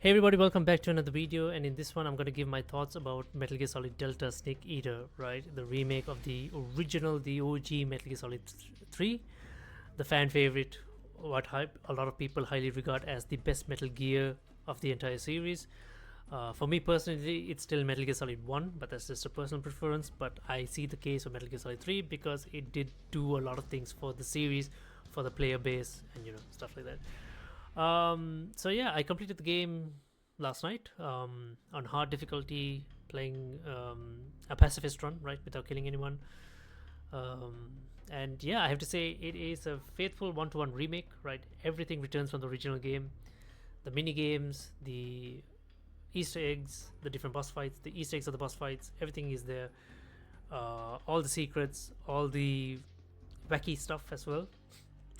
Hey everybody, welcome back to another video, and in this one I'm going to give my thoughts about Metal Gear Solid Delta Snake Eater, right? The remake of the original, the OG Metal Gear Solid 3, the fan favorite, what a lot of people highly regard as the best Metal Gear of the entire series. For me personally, it's still Metal Gear Solid 1, but that's just a personal preference. But I see the case of Metal Gear Solid 3 because it did do a lot of things for the series, for the player base, and stuff like that. So yeah, I completed the game last night on hard difficulty, playing a pacifist run, right, without killing anyone. Um, and yeah, I have to say it is a faithful one-to-one remake, right? Everything returns from the original game. The mini games, the Easter eggs, the different boss fights, the Easter eggs of the boss fights, everything is there. All the secrets, all the wacky stuff as well.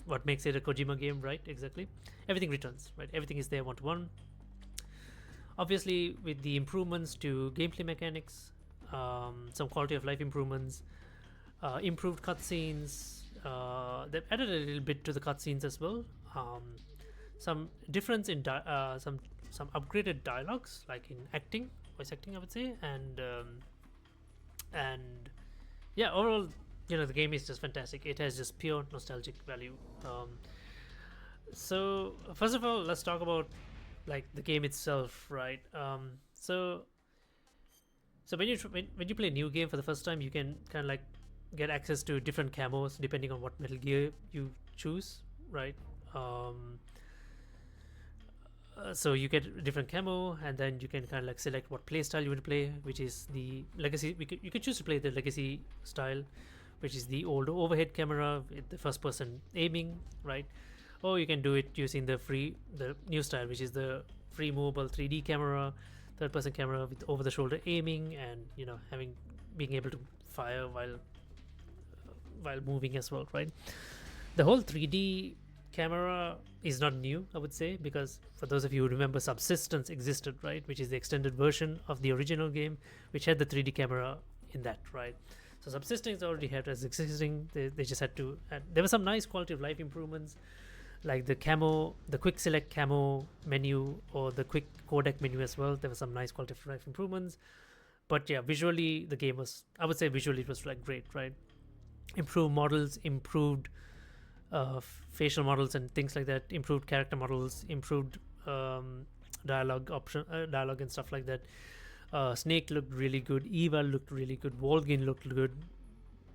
What makes it a Kojima game, right? Exactly. Everything returns, right? Everything is there one to one. Obviously, with the improvements to gameplay mechanics, some quality of life improvements, improved cutscenes. They've added a little bit to the cutscenes as well. Some difference in some upgraded dialogues, like in acting, voice acting, I would say, and yeah, overall, the game is just fantastic. It has just pure nostalgic value. So first of all, let's talk about like the game itself, right? So when you play a new game for the first time, you can kind of like get access to different camos depending on what Metal Gear you choose, right? Um, so you get different camo, and then you can kind of like select what playstyle you want to play, which is the legacy. You could choose to play the legacy style, which is the old overhead camera with the first person aiming, right? Or you can do it using the new style, which is the free movable 3D camera, third person camera with over the shoulder aiming, and being able to fire while moving as well, right? The whole 3D camera is not new, I would say, because for those of you who remember, Subsistence existed, right, which is the extended version of the original game, which had the 3D camera in that, right? So Subsistence already had as existing. They just had to. And there were some nice quality of life improvements, like the quick select camo menu, or the quick codec menu as well. There were some nice quality of life improvements. But yeah, visually the game was. I would say visually it was like great, right? Improved models, improved facial models and things like that, improved character models, improved dialogue and stuff like that. Snake looked really good, Eva looked really good, Volgin looked good,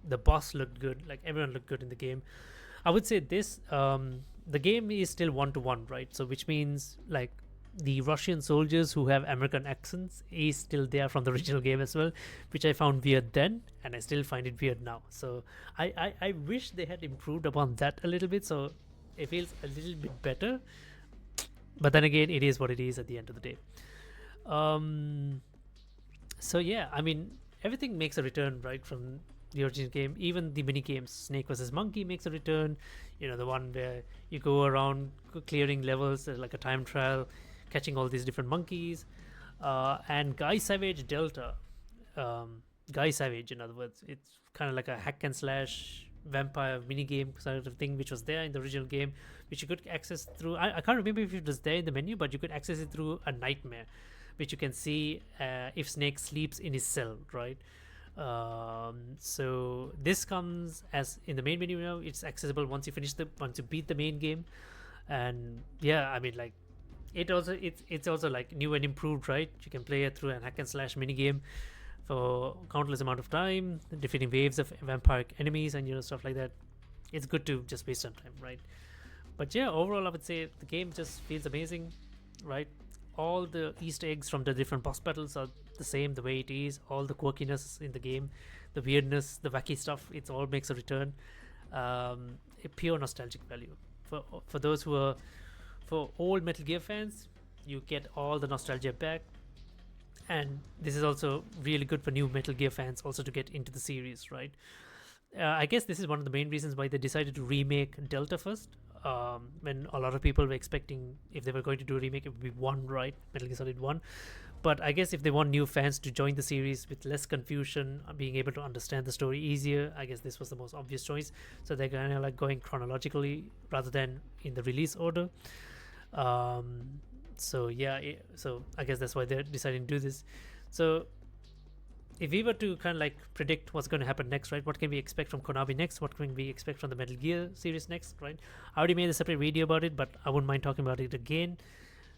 the boss looked good, like everyone looked good in the game. I would say this the game is still one to one, right? So which means like the Russian soldiers who have American accents is still there from the original game as well, which I found weird then, and I still find it weird now. So I wish they had improved upon that a little bit, so it feels a little bit better. But then again, it is what it is at the end of the day. Um, so yeah, I mean, everything makes a return, right, from the original game. Even the mini games, Snake versus Monkey makes a return. The one where you go around clearing levels, like a time trial, catching all these different monkeys. And Guy Savage Delta, Guy Savage, in other words, it's kind of like a hack and slash vampire mini game sort of thing, which was there in the original game, which you could access through. I can't remember if it was there in the menu, but you could access it through a nightmare, which you can see if Snake sleeps in his cell, right? So this comes as in the main menu now. It's accessible once you beat the main game, and yeah, I mean, like, it's also like new and improved, right? You can play it through an hack and slash mini game for countless amount of time, defeating waves of vampire enemies and stuff like that. It's good to just waste some time, right? But yeah, overall I would say the game just feels amazing, right? All the Easter eggs from the different boss battles are the same, the way it is. All the quirkiness in the game, the weirdness, the wacky stuff, it all makes a return. A pure nostalgic value for those who are for old Metal Gear fans. You get all the nostalgia back, and this is also really good for new Metal Gear fans also to get into the series, right? I guess this is one of the main reasons why they decided to remake Delta first. When a lot of people were expecting, if they were going to do a remake, it would be one, right? Metal Gear Solid 1. But I guess if they want new fans to join the series with less confusion, being able to understand the story easier, I guess this was the most obvious choice. So they're kind of like going chronologically rather than in the release order. Um, So yeah, so I guess that's why they're deciding to do this. So if we were to kind of like predict what's going to happen next, right? What can we expect from Konami next? What can we expect from the Metal Gear series next, right? I already made a separate video about it, but I wouldn't mind talking about it again.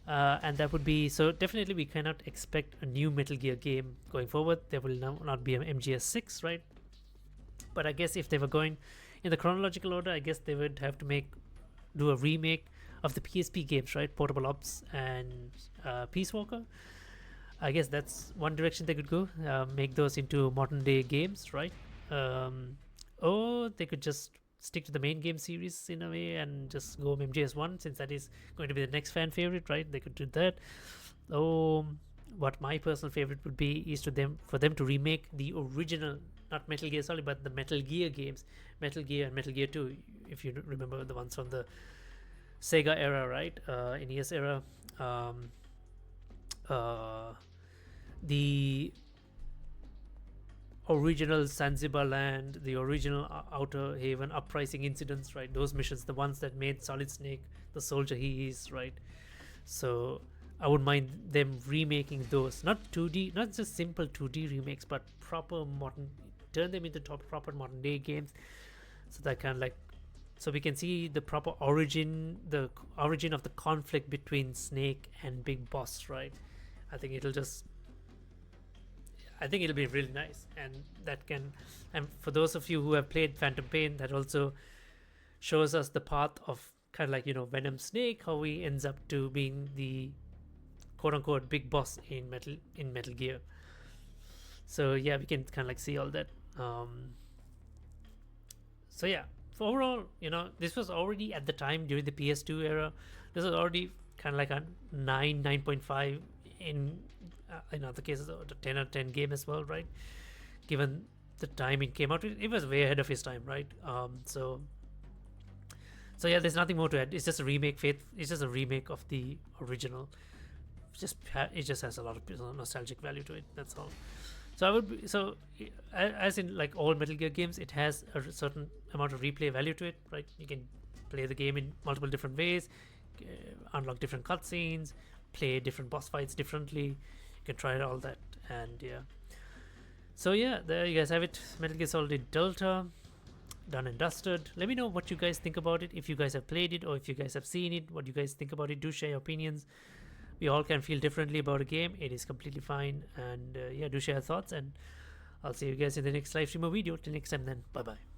And that would be, so definitely we cannot expect a new Metal Gear game going forward. There will not be an MGS6, right? But I guess if they were going in the chronological order, I guess they would have to do a remake of the PSP games, right? Portable Ops and Peace Walker. I guess that's one direction they could go. Make those into modern day games, right? Or they could just stick to the main game series in a way and just go MGS1, since that is going to be the next fan favorite, right? They could do that. Oh, what my personal favorite would be is for them to remake the original, not Metal Gear Solid, but the Metal Gear games, Metal Gear and Metal Gear 2, if you remember the ones from the Sega era, right? NES era. The original Zanzibar Land, the original Outer Haven uprising incidents, right? Those missions, the ones that made Solid Snake the soldier he is, right? So I wouldn't mind them remaking those, not 2D, not just simple 2D remakes, but proper modern, turn them into proper modern day games, so that kind of like, so we can see the proper origin, the origin of the conflict between Snake and Big Boss, right? I think it'll be really nice, and that can, and for those of you who have played Phantom Pain, that also shows us the path of kind of like, Venom Snake, how he ends up to being the quote unquote big boss in Metal Gear. So yeah, we can kind of like see all that. So yeah, for overall, this was already at the time during the PS2 era. This was already kind of like a 9.5 in other cases, a 10 out of 10 game as well, right? Given the time it came out, it was way ahead of his time, right? So yeah, there's nothing more to add. It's just a remake. It's just a remake of the original. It just has a lot of nostalgic value to it. That's all. So as in like all Metal Gear games, it has a certain amount of replay value to it, right? You can play the game in multiple different ways, unlock different cutscenes, play different boss fights differently. You can try all that, and yeah. So yeah, there you guys have it. Metal Gear Solid Delta, done and dusted. Let me know what you guys think about it. If you guys have played it or if you guys have seen it, what you guys think about it. Do share your opinions. We all can feel differently about a game. It is completely fine. And yeah, do share thoughts. And I'll see you guys in the next live stream or video. Till next time then. Bye bye.